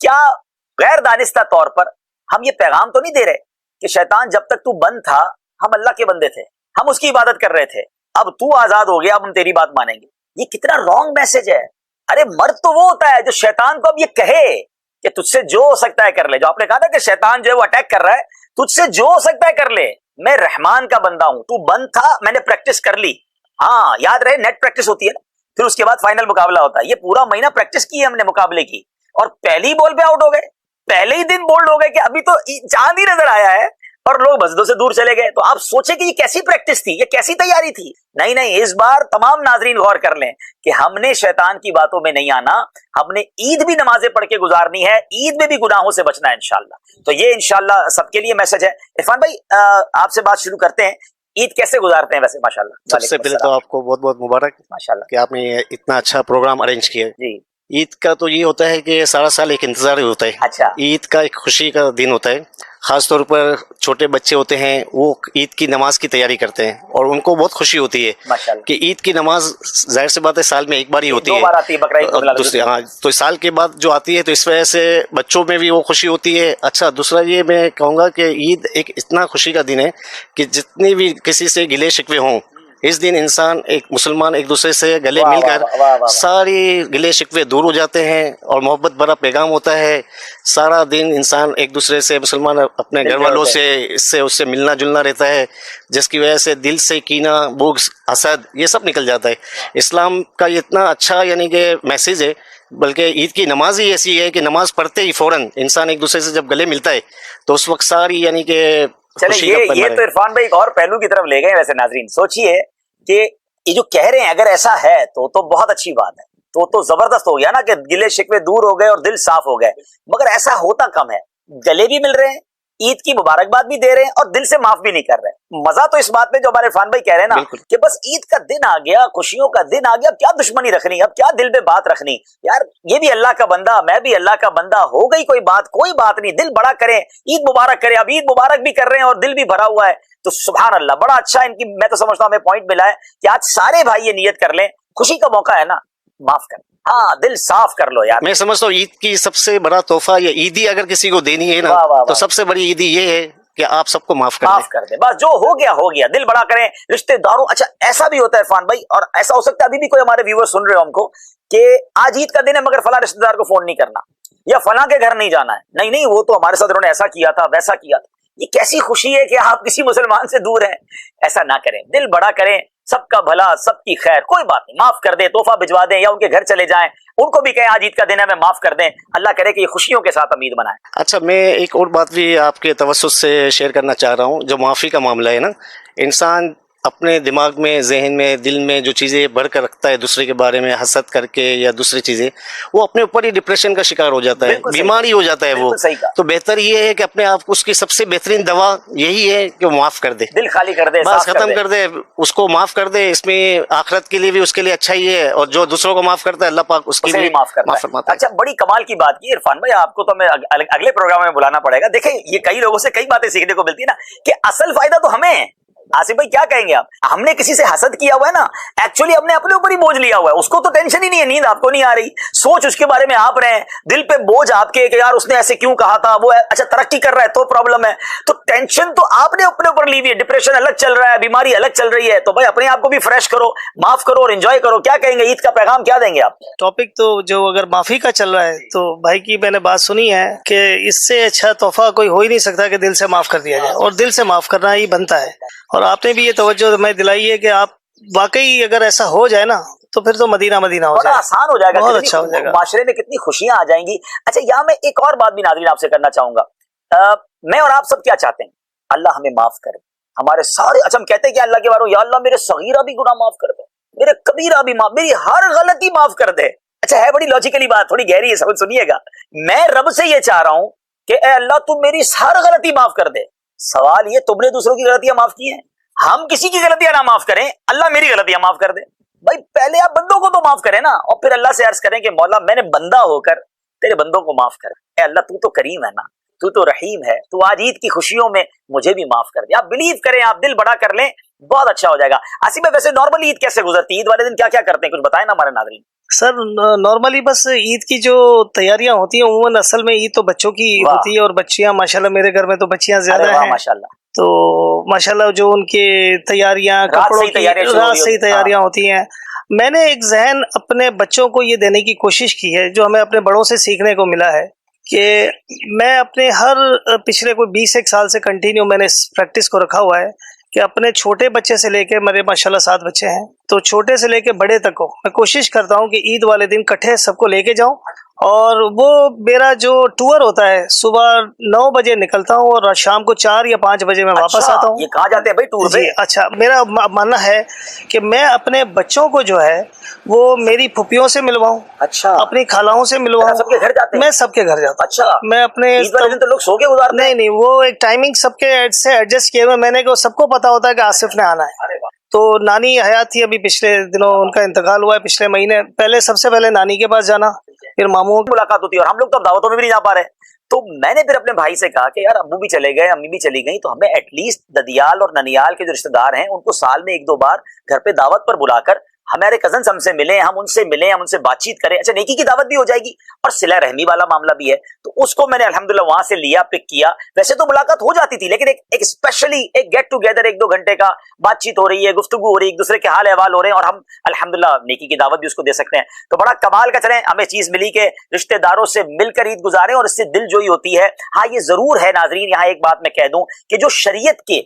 کیا غیر دانستہ طور پر ہم یہ پیغام تو نہیں دے رہے کہ شیطان جب تک تو بند تھا ہم اللہ کے بندے تھے, ہم اس کی عبادت کر رہے تھے, اب تو آزاد ہو گیا اب ہم تیری بات مانیں گے؟ یہ کتنا رانگ میسج ہے. ارے مرد تو وہ ہوتا ہے جو شیطان کو اب یہ کہے کہ تجھ سے جو ہو سکتا ہے کر لے. جو آپ نے کہا تھا کہ شیطان جو ہے وہ اٹیک کر رہا ہے, تجھ سے جو ہو سکتا ہے کر لے, میں رحمان کا بندہ ہوں, تو بند تھا میں نے پریکٹس کر لی. ہاں یاد رہے نیٹ پریکٹس ہوتی ہے نا, پھر اس کے بعد فائنل مقابلہ ہوتا ہے. یہ پورا مہینہ پریکٹس کی ہے ہم نے مقابلے کی, اور پہلی بال پہ آؤٹ ہو گئے, پہلے ہی دن بولڈ ہو گئے کہ ابھی تو چاند ہی نظر آیا ہے اور لوگ مسجدوں سے دور چلے گئے. تو آپ سوچیں کہ یہ کیسی پریکٹس تھی, یہ کیسی تیاری تھی. نہیں, اس بار تمام ناظرین غور کر لیں کہ ہم نے شیطان کی باتوں میں نہیں آنا, ہم نے عید بھی نمازیں پڑھ کے گزارنی ہے, عید میں بھی گناہوں سے بچنا ہے انشاءاللہ. تو یہ انشاءاللہ سب کے لیے میسج ہے. عرفان بھائی آپ سے بات شروع کرتے ہیں, عید کیسے گزارتے ہیں ویسے ماشاءاللہ؟ سب سے پہلے تو آپ کو بہت بہت مبارک ماشاءاللہ کہ آپ نے اتنا اچھا پروگرام ارینج کیا. جی عید کا تو یہ ہوتا ہے کہ سارا سال ایک انتظار ہی ہوتا ہے. اچھا, عید کا ایک خوشی کا دن ہوتا ہے, خاص طور پر چھوٹے بچے ہوتے ہیں وہ عید کی نماز کی تیاری کرتے ہیں اور ان کو بہت خوشی ہوتی ہے ماشاءاللہ کہ عید کی نماز ظاہر سی بات ہے سال میں ایک بار ہی ہوتی دو بار آتی ہے بقرعید ہے, دوسری ہاں تو سال کے بعد جو آتی ہے, تو اس وجہ سے بچوں میں بھی وہ خوشی ہوتی ہے. اچھا دوسرا یہ میں کہوں گا کہ عید ایک اتنا خوشی کا دن ہے کہ جتنے بھی کسی سے گلے شکوے ہوں, اس دن انسان ایک مسلمان ایک دوسرے سے گلے مل کر ساری گلے شکوے دور ہو جاتے ہیں اور محبت بھرا پیغام ہوتا ہے. سارا دن انسان ایک دوسرے سے مسلمان اپنے گھر والوں سے اس سے ملنا جلنا رہتا ہے, جس کی وجہ سے دل سے کینہ بغض حسد یہ سب نکل جاتا ہے. اسلام کا یہ اتنا اچھا یعنی کہ میسج ہے, بلکہ عید کی نماز ہی ایسی ہے کہ نماز پڑھتے ہی فوراً انسان ایک دوسرے سے جب گلے ملتا ہے تو اس وقت ساری یعنی کہ چلے یہ تو عرفان بھائی ایک اور پہلو کی طرف لے گئے. ویسے ناظرین سوچئے کہ یہ جو کہہ رہے ہیں اگر ایسا ہے تو بہت اچھی بات ہے, تو زبردست ہو گیا نا کہ گلے شکوے دور ہو گئے اور دل صاف ہو گئے. مگر ایسا ہوتا کم ہے, گلے بھی مل رہے ہیں, عید کی مبارکباد بھی دے رہے ہیں اور دل سے معاف بھی نہیں کر رہے. مزہ تو اس بات میں جو ہمارے عرفان بھائی کہہ رہے ہیں نا کہ بس عید کا دن آ گیا, خوشیوں کا دن آ گیا, اب کیا دشمنی رکھنی, اب کیا دل پہ بات رکھنی. یار یہ بھی اللہ کا بندہ, میں بھی اللہ کا بندہ, ہو گئی کوئی بات نہیں, دل بڑا کریں, عید مبارک کریں. اب عید مبارک بھی کر رہے ہیں اور دل بھی بھرا ہوا ہے, تو سبحان اللہ بڑا اچھا ان کی میں تو سمجھتا ہوں ہمیں پوائنٹ ملا ہے کہ آج سارے بھائی یہ نیت کر لیں, خوشی کا موقع ہے نا, معاف کر, ہاں دل صاف کر لو یار. میں سمجھتا ہوں عید کی سب سے بڑا تحفہ یا عیدی اگر کسی کو دینی ہے نا تو سب سے بڑی عیدی یہ ہے کہ آپ سب کو معاف کر دیں. بس جو ہو گیا, دل بڑا کریں, رشتے داروں. اچھا ایسا بھی ہوتا ہے عرفان بھائی, اور ایسا ہو سکتا ہے ابھی بھی کوئی ہمارے ویور سن رہے ہو ہم کو کہ آج عید کا دن ہے مگر فلاں رشتے دار کو فون نہیں کرنا یا فلاں کے گھر نہیں جانا ہے. نہیں وہ تو ہمارے ساتھ انہوں نے ایسا کیا تھا ویسا کیا تھا. یہ کیسی خوشی ہے کہ آپ کسی مسلمان سے دور ہیں. ایسا نہ کریں, دل بڑا کریں, سب کا بھلا سب کی خیر, کوئی بات نہیں, معاف کر دیں, تحفہ بھجوا دیں یا ان کے گھر چلے جائیں, ان کو بھی کہیں آج عید کا دن ہے میں معاف کر دیں. اللہ کرے کہ یہ خوشیوں کے ساتھ عید منائیں. اچھا میں ایک اور بات بھی آپ کے توسط سے شیئر کرنا چاہ رہا ہوں. جو معافی کا معاملہ ہے نا, انسان اپنے دماغ میں ذہن میں دل میں جو چیزیں بڑھ کر رکھتا ہے دوسرے کے بارے میں حسد کر کے یا دوسری چیزیں, وہ اپنے اوپر ہی ڈپریشن کا شکار ہو جاتا ہے, بیماری ہو جاتا ہے وہ. تو بہتر یہ ہے کہ اپنے آپ کو اس کی سب سے بہترین دوا یہی ہے کہ وہ معاف کر دے, دل خالی کر دے, بس ختم کر دے, اس کو معاف کر دے. اس میں آخرت کے لیے بھی اس کے لیے اچھا ہی ہے, اور جو دوسروں کو معاف کرتا ہے اللہ پاک اس کی بھی معاف فرماتا ہے. اچھا بڑی کمال کی بات کی عرفان بھائی, آپ کو تو ہمیں اگلے پروگرام میں بلانا پڑے گا. دیکھیں یہ کئی لوگوں سے کئی باتیں سیکھنے کو ملتی ہے نا کہ اصل فائدہ تو ہمیں ہے. آصف بھائی کیا کہیں گے آپ, ہم نے کسی سے حسد کیا ہوا ہے نا, ایکچولی ہم نے اپنے اوپر ہی بوجھ لیا ہوا ہے. اس کو تو ٹینشن ہی نہیں ہے, نیند آپ کو نہیں آ رہی, سوچ اس کے بارے میں آپ رہے ہیں, دل پہ بوجھ آپ کے کہ یار اس نے ایسے کیوں کہا تھا, وہ اچھا ترقی کر رہا ہے تو پرابلم ہے, تو ٹینشن تو آپ نے اپنے اوپر لی ہوئی ہے. ڈپریشن الگ چل رہا ہے, بیماری الگ چل رہی ہے, تو بھائی اپنے آپ کو بھی فریش کرو, معاف کرو اور انجوائے کرو. کیا کہیں گے, عید کا پیغام کیا دیں گے آپ؟ ٹاپک تو جو اگر معافی کا چل رہا ہے تو بھائی کی میں نے بات سنی ہے کہ اس سے اچھا تحفہ کوئی ہو ہی نہیں سکتا کہ دل سے معاف کر دیا جائے, اور دل سے معاف کرنا ہی بنتا ہے. اور آپ نے بھی یہ توجہ میں دلائی ہے کہ آپ واقعی اگر ایسا ہو جائے نا تو پھر تو مدینہ ہو جائے, بڑا آسان ہو جائے گا, بہت اچھا ہو جائے گا, معاشرے میں کتنی خوشیاں آ جائیں گی. اچھا یہاں میں ایک اور بات بھی ناظرین آپ سے کرنا چاہوں گا. میں اور آپ سب کیا چاہتے ہیں, اللہ ہمیں معاف کرے ہمارے سارے. اچھا ہم کہتے ہیں کہ اللہ کے بارے یا اللہ میرے صغیرہ بھی گناہ معاف کر دے, میرے کبیرہ بھی معاف, میری ہر غلطی معاف کر دے. اچھا ہے بڑی لاجیکلی بات, تھوڑی گہری ہے, سنیے گا. میں رب سے یہ چاہ رہا ہوں کہ اے اللہ تم میری ہر غلطی معاف کر دے. سوال یہ تم نے دوسروں کی غلطیاں معاف کی ہیں, ہم کسی کی غلطیاں نہ معاف کریں, اللہ میری غلطیاں معاف کر دے. بھائی پہلے آپ بندوں کو تو معاف کریں نا, اور پھر اللہ سے عرض کریں کہ مولا میں نے بندہ ہو کر تیرے بندوں کو معاف کر. اے اللہ تو تو کریم ہے نا, تو تو رحیم ہے, تو آج عید کی خوشیوں میں مجھے بھی معاف کر دے. آپ بلیو کریں, آپ دل بڑا کر لیں بہت اچھا ہو جائے گا. آصف بھائی ویسے نارملی عید کیسے گزرتی ہے؟ عید والے دن کیا کیا کرتے ہیں کچھ بتائیں نا ہمارے ناظرین. سر نارملی بس عید کی جو تیاریاں ہوتی ہیں عموماً اصل میں عید تو بچوں کی واہ. ہوتی ہے، اور بچیاں ماشاءاللہ میرے گھر میں تو بچیاں زیادہ ارے واہ ہیں، ماشاء اللہ. تو ماشاءاللہ جو ان کی تیاریاں رات سے کپڑوں ہی کی تیاریاں شروع ہو رات رہی سے ہی ہوتی ہیں. تیاریاں ہوتی ہیں. میں نے ایک ذہن اپنے بچوں کو یہ دینے کی کوشش کی ہے جو ہمیں اپنے بڑوں سے سیکھنے کو ملا ہے، کہ میں اپنے ہر پچھلے کوئی 20 سال سے کنٹینیو میں نے اس پریکٹس کو رکھا ہوا ہے کہ اپنے چھوٹے بچے سے لے کے، میرے ماشاءاللہ 7 بچے ہیں، تو چھوٹے سے لے کے بڑے تک کو میں کوشش کرتا ہوں کہ عید والے دن کٹھے سب کو لے کے جاؤں. اور وہ میرا جو ٹور ہوتا ہے صبح 9 بجے نکلتا ہوں اور شام کو 4 یا 5 بجے میں واپس اچھا، آتا ہوں. یہ کہاں جاتے ہیں بھائی ٹور پہ؟ جی اچھا، میرا ماننا ہے کہ میں اپنے بچوں کو جو ہے وہ میری پھپھیوں سے ملواؤں، اچھا، اپنی خالوں سے اچھا، ملواؤں. سب کے گھر جاتے ہیں؟ میں سب کے گھر جاتا ہوں. اچھا، میں اپنے عید والے دن تو لوگ سو کے گزارتے ہیں. نہیں وہ ایک ٹائمنگ سب کے سے ایڈجسٹ کیے ہوئے، میں نے کہ سب کو پتا ہوتا ہے کہ آصف نے آنا ہے. ارے واہ. تو نانی حیات تھی، ابھی پچھلے دنوں ان کا انتقال ہوا ہے، پچھلے مہینے. پہلے سب سے پہلے نانی کے پاس جانا، پھر ماموں کی. ملاقات ہوتی ہے، اور ہم لوگ تو اب دعوتوں میں بھی نہیں جا پا رہے. تو میں نے پھر اپنے بھائی سے کہا کہ یار ابو بھی چلے گئے، امی بھی چلی گئی، تو ہمیں ایٹ لیسٹ ددیال اور ننیال کے جو رشتے دار ہیں ان کو سال میں 1-2 بار گھر پہ دعوت پر بلا کر ہمارے کزنس ہم سے ملیں، ہم ان سے ملیں، ہم ان سے بات چیت کریں. اچھا، نیکی کی دعوت بھی ہو جائے گی اور صلہ رحمی والا معاملہ بھی ہے. تو اس کو میں نے الحمدللہ وہاں سے لیا، پک کیا. ویسے تو ملاقات ہو جاتی تھی، لیکن ایک اسپیشلی ایک گیٹ ٹوگیدر 1-2 گھنٹے کا بات چیت ہو رہی ہے، گفتگو ہو رہی ہے، ایک دوسرے کے حال احوال ہو رہے ہیں، اور ہم الحمدللہ نیکی کی دعوت بھی اس کو دے سکتے ہیں. تو بڑا کمال کا چلیں ہمیں چیز ملی کہ رشتے داروں سے مل کر عید گزاریں اور اس سے دل جوئی ہوتی ہے. ہاں یہ ضرور ہے ناظرین، یہاں ایک بات میں کہہ دوں کہ جو شریعت کے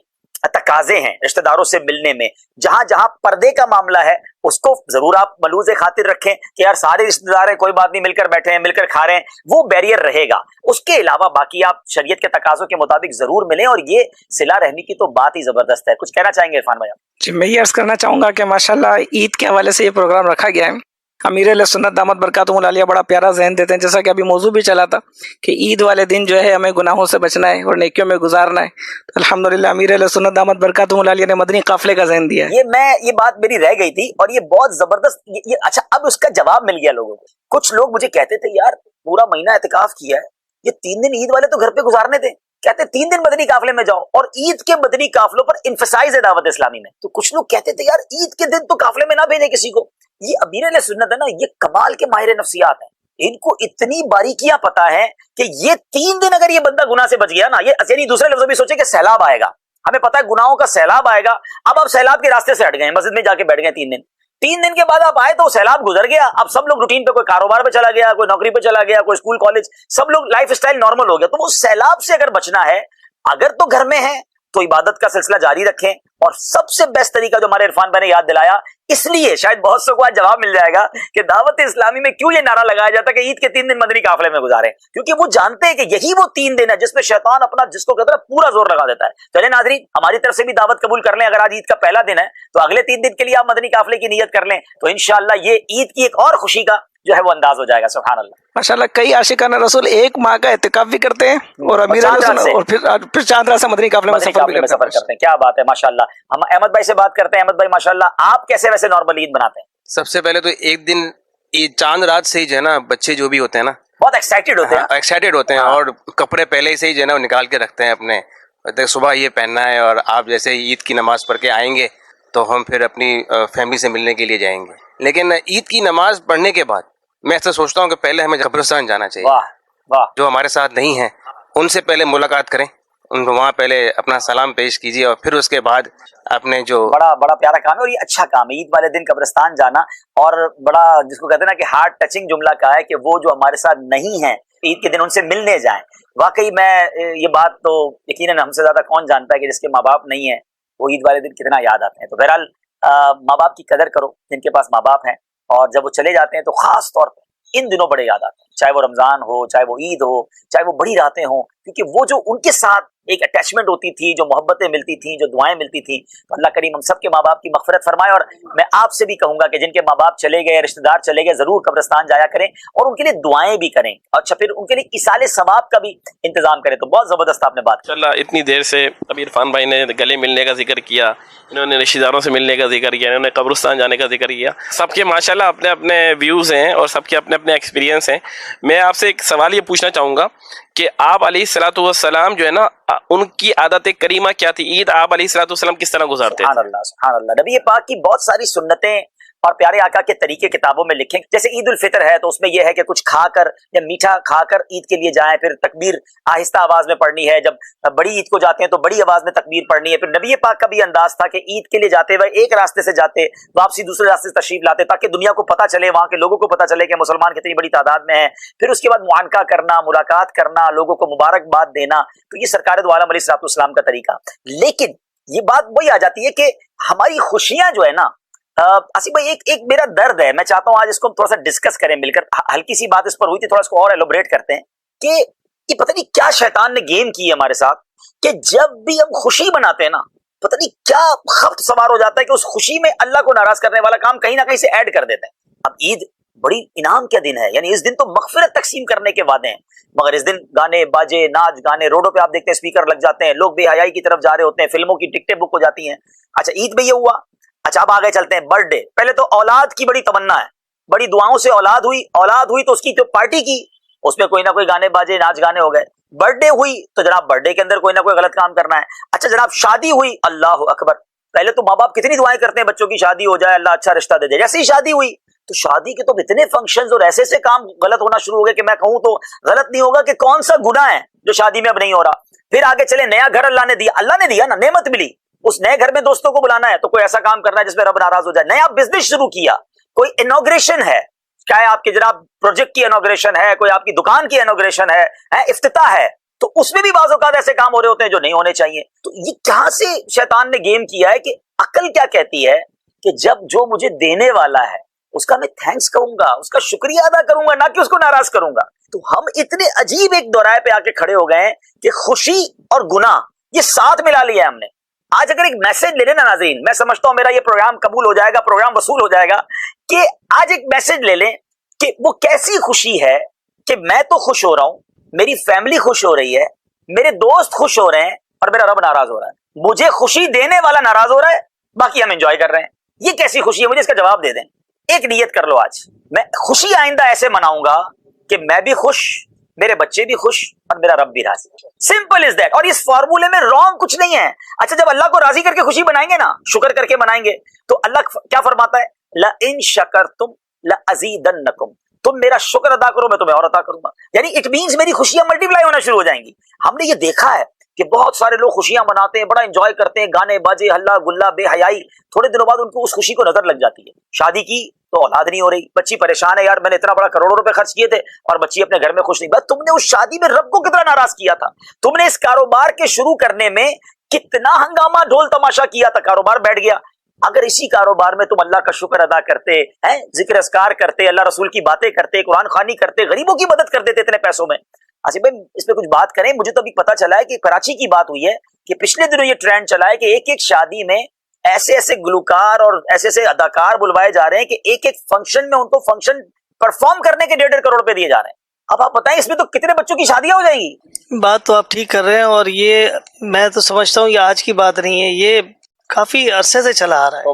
تقاضے ہیں رشتہ داروں سے ملنے میں، جہاں جہاں پردے کا معاملہ ہے اس کو ضرور آپ ملوز خاطر رکھیں کہ یار سارے رشتہ دار ہیں، کوئی بات نہیں، مل کر بیٹھے ہیں، مل کر کھا رہے ہیں، وہ بیریئر رہے گا. اس کے علاوہ باقی آپ شریعت کے تقاضوں کے مطابق ضرور ملیں. اور یہ صلہ رحمی کی تو بات ہی زبردست ہے. کچھ کہنا چاہیں گے عرفان بھائی؟ جی میں یہ عرض کرنا چاہوں گا کہ ماشاءاللہ عید کے حوالے سے یہ پروگرام رکھا گیا ہے. امیر علیہ سنت دامت برکاتہم العالیہ بڑا پیارا ذہن دیتے ہیں، جیسا کہ ابھی موضوع بھی چلا تھا کہ عید والے دن جو ہے ہمیں گناہوں سے بچنا ہے اور نیکیوں میں گزارنا ہے. تو الحمدللہ امیر علیہ سنت دامت برکاتہم العالیہ نے مدنی قافلے کا ذہن دیا ہے. یہ بات میری رہ گئی تھی اور یہ بہت زبردست. اچھا اب اس کا جواب مل گیا لوگوں کو. کچھ لوگ مجھے کہتے تھے یار پورا مہینہ اعتکاف کیا ہے، یہ 3 دن عید والے تو گھر پہ گزارنے تھے، کہتے 3 دن مدنی قافلے میں جاؤ. اور عید کے مدنی قافلوں پر انفسائز ہے دعوت اسلامی میں. تو کچھ لوگ کہتے تھے یار عید کے دن تو قافلے میں نہ بھیجیں کسی کو. یہ امیر علیہ سنت ہے نا، یہ کمال کے ماہر نفسیات ہیں. ان کو اتنی باریکیاں پتا ہے کہ یہ 3 دن اگر یہ بندہ گناہ سے بچ گیا نا، یہ یعنی دوسرے لفظوں بھی سوچے کہ سیلاب آئے گا، ہمیں پتا ہے گناہوں کا سیلاب آئے گا. اب آپ سیلاب کے راستے سے ہٹ گئے، مسجد میں جا کے بیٹھ گئے 3 دن کے بعد آپ آئے تو سیلاب گزر گیا. اب سب لوگ روٹین پہ، کوئی کاروبار پہ چلا گیا، کوئی نوکری پہ چلا گیا، کوئی اسکول کالج، سب لوگ لائف اسٹائل نارمل ہو گیا. تو وہ سیلاب سے اگر بچنا ہے، اگر تو گھر میں ہے تو عبادت کا سلسلہ جاری رکھیں. اور سب سے بیسٹ طریقہ جو ہمارے عرفان بھائی نے یاد دلایا، اس لیے شاید بہت سو کو آج جواب مل جائے گا کہ دعوت اسلامی میں کیوں یہ نعرہ لگایا جاتا ہے کہ عید کے 3 دن مدنی قافلے میں گزاریں، کیونکہ وہ جانتے ہیں کہ یہی وہ 3 دن ہے جس میں شیطان اپنا جس کو کہتا ہے پورا زور لگا دیتا ہے. چلے ناظرین ہماری طرف سے بھی دعوت قبول کر لیں. اگر آج عید کا پہلا دن ہے تو اگلے 3 دن کے لیے آپ مدنی قافلے کی نیت کر لیں، تو انشاءاللہ یہ عید کی ایک اور خوشی کا جو ہے وہ انداز ہو جائے گا. سبحان اللہ. ماشاءاللہ کئی عاشقان رسول 1 ماہ کا اعتکاف بھی کرتے ہیں اور امیر علیہ سنت اور پھر چاند رات سے مدنی قافلے میں سفر بھی کرتے ہیں. کیا بات ہے ماشاءاللہ. ہم احمد بھائی سے بات کرتے ہیں. احمد بھائی ماشاءاللہ آپ کیسے ویسے نارمل عید مناتے ہیں؟ سب سے پہلے تو ایک دن چاند رات سے ہی جو ہے نا بچے جو بھی ہوتے ہیں نا بہت ایکسائٹیڈ ہوتے ہیں، ایکسائٹیڈ ہوتے ہیں اور کپڑے پہلے سے ہی جو ہے نا نکال کے رکھتے ہیں اپنے، صبح یہ پہننا ہے. اور آپ جیسے عید کی نماز پڑھ کے آئیں گے تو ہم پھر اپنی فیملی سے ملنے کے لیے جائیں گے. لیکن عید کی نماز پڑھنے کے بعد میں ایسا سوچتا ہوں کہ پہلے ہمیں قبرستان جانا چاہیے. واہ واہ. جو ہمارے ساتھ نہیں ہیں ان سے پہلے ملاقات کریں، ان کو وہاں پہلے اپنا سلام پیش کیجیے اور پھر اس کے بعد اپنے جو بڑا پیارا کام ہے اور یہ اچھا کام ہے عید والے دن قبرستان جانا. اور بڑا جس کو کہتے ہیں نا کہ ہارٹ ٹچنگ جملہ کہا ہے کہ وہ جو ہمارے ساتھ نہیں ہیں عید کے دن ان سے ملنے جائیں. واقعی میں یہ بات تو یقیناً ہم سے زیادہ کون جانتا ہے کہ جس کے ماں باپ نہیں ہیں وہ عید والے دن کتنا یاد آتے ہیں. تو بہرحال ماں باپ کی قدر کرو جن کے پاس ماں باپ ہیں، اور جب وہ چلے جاتے ہیں تو خاص طور پہ ان دنوں بڑے یاد آتے ہیں، چاہے وہ رمضان ہو، چاہے وہ عید ہو، چاہے وہ بڑی راتیں ہوں، کیونکہ وہ جو ان کے ساتھ ایک اٹیچمنٹ ہوتی تھی، جو محبتیں ملتی تھیں، جو دعائیں ملتی تھیں. تو اللہ کریم ہم سب کے ماں باپ کی مغفرت فرمائے. اور میں آپ سے بھی کہوں گا کہ جن کے ماں باپ چلے گئے، رشتہ دار چلے گئے، ضرور قبرستان جایا کریں اور ان کے لیے دعائیں بھی کریں. اچھا پھر ان کے لیے ایصال ثواب کا بھی انتظام کریں. تو بہت زبردست آپ نے بات. انشاءاللہ اتنی دیر سے ابھی عرفان بھائی نے گلے ملنے کا ذکر کیا، انہوں نے رشتہ داروں سے ملنے کا ذکر کیا، انہوں نے قبرستان جانے کا ذکر کیا. سب کے ماشاءاللہ اپنے اپنے ویوز ہیں اور سب کے اپنے اپنے ایکسپیرینس ہیں. میں آپ سے ایک سوال یہ پوچھنا چاہوں گا کہ آپ علیہ الصلوۃ والسلام جو ہے نا ان کی عادت کریمہ کیا تھی, عید آپ علیہ الصلوۃ والسلام کس طرح گزارتے سبحان اللہ سبحان اللہ. نبی پاک کی بہت ساری سنتیں اور پیارے آقا کے طریقے کتابوں میں لکھیں. جیسے عید الفطر ہے تو اس میں یہ ہے کہ کچھ کھا کر یا میٹھا کھا کر عید کے لیے جائیں, پھر تکبیر آہستہ آواز میں پڑھنی ہے, جب بڑی عید کو جاتے ہیں تو بڑی آواز میں تکبیر پڑھنی ہے. پھر نبی پاک کا بھی انداز تھا کہ عید کے لیے جاتے ہوئے ایک راستے سے جاتے, واپسی دوسرے راستے سے تشریف لاتے, تاکہ دنیا کو پتہ چلے, وہاں کے لوگوں کو پتہ چلے کہ مسلمان کتنی بڑی تعداد میں ہیں. پھر اس کے بعد معانقہ کرنا, ملاقات کرنا, لوگوں کو مبارکباد دینا. تو یہ سرکار دو عالم علیہ الصلوۃ والسلام کا طریقہ. لیکن یہ بات وہی آ جاتی ہے کہ ہماری خوشیاں جو ہے نا, آصف بھائی ایک میرا درد ہے, میں چاہتا ہوں آج اس کو ہم تھوڑا سا ڈسکس کریں مل کر. ہلکی سی بات اس پر ہوئی تھی, تھوڑا اس کو اور ایلوبریٹ کرتے ہیں کہ یہ پتہ نہیں کیا شیطان نے گیم کی ہے ہمارے ساتھ, کہ جب بھی ہم خوشی مناتے ہیں نا, پتہ نہیں کیا خبط سوار ہو جاتا ہے کہ اس خوشی میں اللہ کو ناراض کرنے والا کام کہیں نہ کہیں سے ایڈ کر دیتے ہیں. اب عید بڑی انعام کا دن ہے, یعنی اس دن تو مغفرت تقسیم کرنے کے وعدے ہیں, مگر اس دن گانے باجے ناچ گانے, روڈوں پہ آپ دیکھتے ہیں اسپیکر لگ جاتے ہیں, لوگ بے حیائی کی طرف جا رہے ہوتے ہیں, فلموں کی ٹکٹیں بک ہو جاتی ہیں. اچھا عید میں یہ ہوا. اچھا اب آگے چلتے ہیں برتھ ڈے. پہلے تو اولاد کی بڑی تمنا ہے, بڑی دعاؤں سے اولاد ہوئی تو اس کی جو پارٹی کی اس میں کوئی نہ کوئی گانے باجے ناچ گانے ہو گئے. برتھ ڈے ہوئی تو جناب برتھ ڈے کے اندر کوئی نہ کوئی غلط کام کرنا ہے. اچھا جناب شادی ہوئی, اللہ اکبر, پہلے تو ماں باپ کتنی دعائیں کرتے ہیں بچوں کی شادی ہو جائے, اللہ اچھا رشتہ دے دے. جیسے ہی شادی ہوئی تو شادی کے تو اتنے فنکشنز اور ایسے کام غلط ہونا شروع ہو گئے کہ میں کہوں تو غلط نہیں ہوگا کہ کون سا گناہ ہے جو شادی میں اب نہیں ہو رہا. پھر آگے چلے, نیا گھر اللہ نے دیا نا, نعمت ملی, اس نئے گھر میں دوستوں کو بلانا ہے تو کوئی ایسا کام کرنا ہے جس میں رب ناراض ہو جائے. نیا بزنس شروع کیا, کوئی انوگریشن ہے, چاہے آپ کے جناب پروجیکٹ کی انوگریشن ہے, کوئی آپ کی دکان کی انوگریشن ہے, افتتاح ہے, تو اس میں بھی بعض اوقات ایسے کام ہو رہے ہوتے ہیں جو نہیں ہونے چاہیے. تو یہ کہاں سے شیطان نے گیم کیا ہے کہ عقل کیا کہتی ہے کہ جب جو مجھے دینے والا ہے اس کا میں تھینکس کہوں گا, اس کا شکریہ ادا کروں گا, نہ کہ اس کو ناراض کروں گا. تو ہم اتنے عجیب ایک دورائے پہ آ کے کھڑے ہو گئے ہیں کہ خوشی اور گناہ یہ ساتھ ملا لیا ہے ہم نے. آج اگر ایک میسج لے لیں نا ناظرین, میں سمجھتا ہوں میرا یہ پروگرام قبول ہو جائے گا, پروگرام وصول ہو جائے گا, کہ آج ایک میسج لے لیں کہ وہ کیسی خوشی ہے کہ میں تو خوش ہو رہا ہوں, میری فیملی خوش ہو رہی ہے, میرے دوست خوش ہو رہے ہیں, اور میرا رب ناراض ہو رہا ہے. مجھے خوشی دینے والا ناراض ہو رہا ہے, باقی ہم انجوائے کر رہے ہیں. یہ کیسی خوشی ہے, مجھے اس کا جواب دے دیں. ایک نیت کر لو, آج میں خوشی آئندہ ایسے مناؤں گا کہ میں بھی خوش, میرے بچے بھی خوش, اور میرا رب بھی راضی. Simple is that. اور اس فارمولے میں رانگ کچھ نہیں ہے. اچھا جب اللہ کو راضی کر کے خوشی بنائیں گے نا, شکر کر کے بنائیں گے, تو اللہ کیا فرماتا ہے, لَإِن شَكَرْتُمْ لَأَزِيدَنَّكُمْ, تم میرا شکر ادا کرو میں تمہیں اور عطا کروں گا. یعنی اٹ مینس میری خوشیاں ملٹی پلائی ہونا شروع ہو جائیں گی. ہم نے یہ دیکھا ہے کہ بہت سارے لوگ خوشیاں مناتے ہیں, بڑا انجوائے کرتے ہیں, گانے باجے ہلا گلا بے حیائی, تھوڑے دنوں بعد ان کو اس خوشی کو نظر لگ جاتی ہے. شادی کی تو اولاد نہیں ہو رہی, بچی پریشان ہے, یار میں نے اتنا بڑا کروڑوں روپے خرچ کیے تھے اور بچی اپنے گھر میں خوش نہیں. بس تم نے اس شادی میں رب کو کتنا ناراض کیا تھا, تم نے اس کاروبار کے شروع کرنے میں کتنا ہنگامہ ڈھول تماشا کیا تھا, کاروبار بیٹھ گیا. اگر اسی کاروبار میں تم اللہ کا شکر ادا کرتے ہیں, ذکر اذکار کرتے, اللہ رسول کی باتیں کرتے, قرآن خوانی کرتے, غریبوں کی مدد کر دیتے اتنے پیسوں میں. آصف بھائی اس پہ کچھ بات کریں. مجھے تو ابھی پتا چلا ہے کہ کراچی کی بات ہوئی ہے کہ پچھلے دنوں یہ ٹرینڈ چلا ہے کہ ایک شادی میں ایسے گلوکار اور ایسے اداکار بلوائے جا رہے ہیں کہ ایک فنکشن میں ان کو فنکشن پرفارم کرنے کے 1.5 کروڑ روپے دیے جا رہے ہیں. اب آپ بتائیں اس میں تو کتنے بچوں کی شادیاں ہو جائیں گی. بات تو آپ ٹھیک کر رہے ہیں, اور یہ میں تو سمجھتا ہوں یہ آج کی بات نہیں ہے, یہ کافی عرصے سے چلا آ رہا ہے.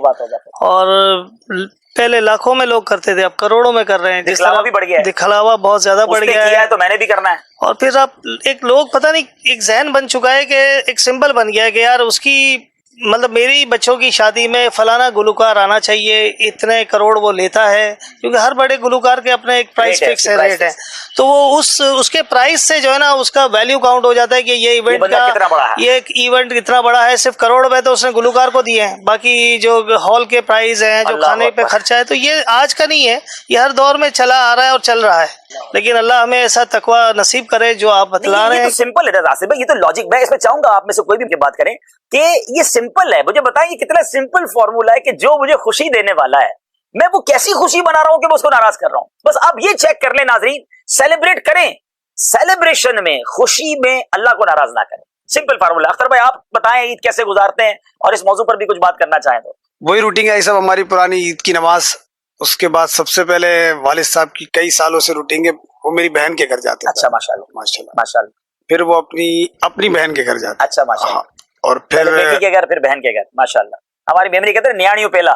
اور پہلے لاکھوں میں لوگ کرتے تھے, اب کروڑوں میں کر رہے ہیں. دکھلاوا بھی بڑھ گیا ہے, دکھلاوا بہت زیادہ بڑھ گیا ہے, تو میں نے بھی کرنا ہے. اور پھر اب ایک لوگ پتہ نہیں ایک ذہن بن چکا ہے کہ ایک سمبل بن گیا ہے کہ یار اس کی مطلب میری بچوں کی شادی میں فلانا گلوکار آنا چاہیے, اتنے کروڑ وہ لیتا ہے, کیونکہ ہر بڑے گلوکار کے اپنے ایک پرائز فکس ہے, ریٹ ہے, تو وہ اس کے پرائز سے جو ہے نا اس کا ویلیو کاؤنٹ ہو جاتا ہے کہ یہ ایونٹ کا یہ ایونٹ کتنا بڑا ہے. صرف کروڑ روپے تو اس نے گلوکار کو دیے ہیں, باقی جو ہال کے پرائز ہیں, جو کھانے پہ خرچہ ہے, تو یہ آج کا نہیں ہے, یہ ہر دور میں چلا آ رہا ہے اور چل رہا ہے. لیکن اللہ ہمیں ایسا تقوی نصیب کرے جو آپ بتلا رہے ہیں. یہ تو سمپل ہے آصف بھائی, یہ تو لاجک. میں اس میں چاہوں گا آپ میں سے کوئی بھی بات کریں کہ یہ سمپل ہے. مجھے بتائیں یہ کتنا سمپل فارمولا ہے کہ جو مجھے خوشی دینے والا ہے میں وہ کیسی خوشی بنا رہا ہوں کہ میں اس کو ناراض کر رہا ہوں. بس آپ یہ چیک کر لیں ناظرین, سیلیبریٹ کریں, سیلیبریشن میں خوشی میں اللہ کو ناراض نہ کریں. Simple formula. اختر بھائی آپ بتائیں عید کیسے گزارتے ہیں, اور اس موضوع پر بھی کچھ بات کرنا چاہیں تو. وہی روٹین ہے سب ہماری پرانی عید کی نماز, اس کے بعد سب سے پہلے والد صاحب کی کئی سالوں سے روٹین ہے, وہ میری بہن کے گھر جاتے ہیں. اچھا ماشاءاللہ ماشاءاللہ. ماشاءاللہ. پھر وہ اپنی بہن کے گھر جاتے ہیں. اچھا ماشاءاللہ. اور پھر بیٹی کے گھر, پھر بہن کے گھر. ماشاءاللہ. ہماری میمری کہتے ہیں نیاڑیوں پہلا.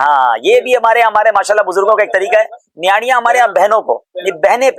ہاں یہ بھی ہمارے ماشاءاللہ بزرگوں کا ایک طریقہ ہے. نیاڑیاں ہمارے یہاں بہنوں کو, یہ بہنیں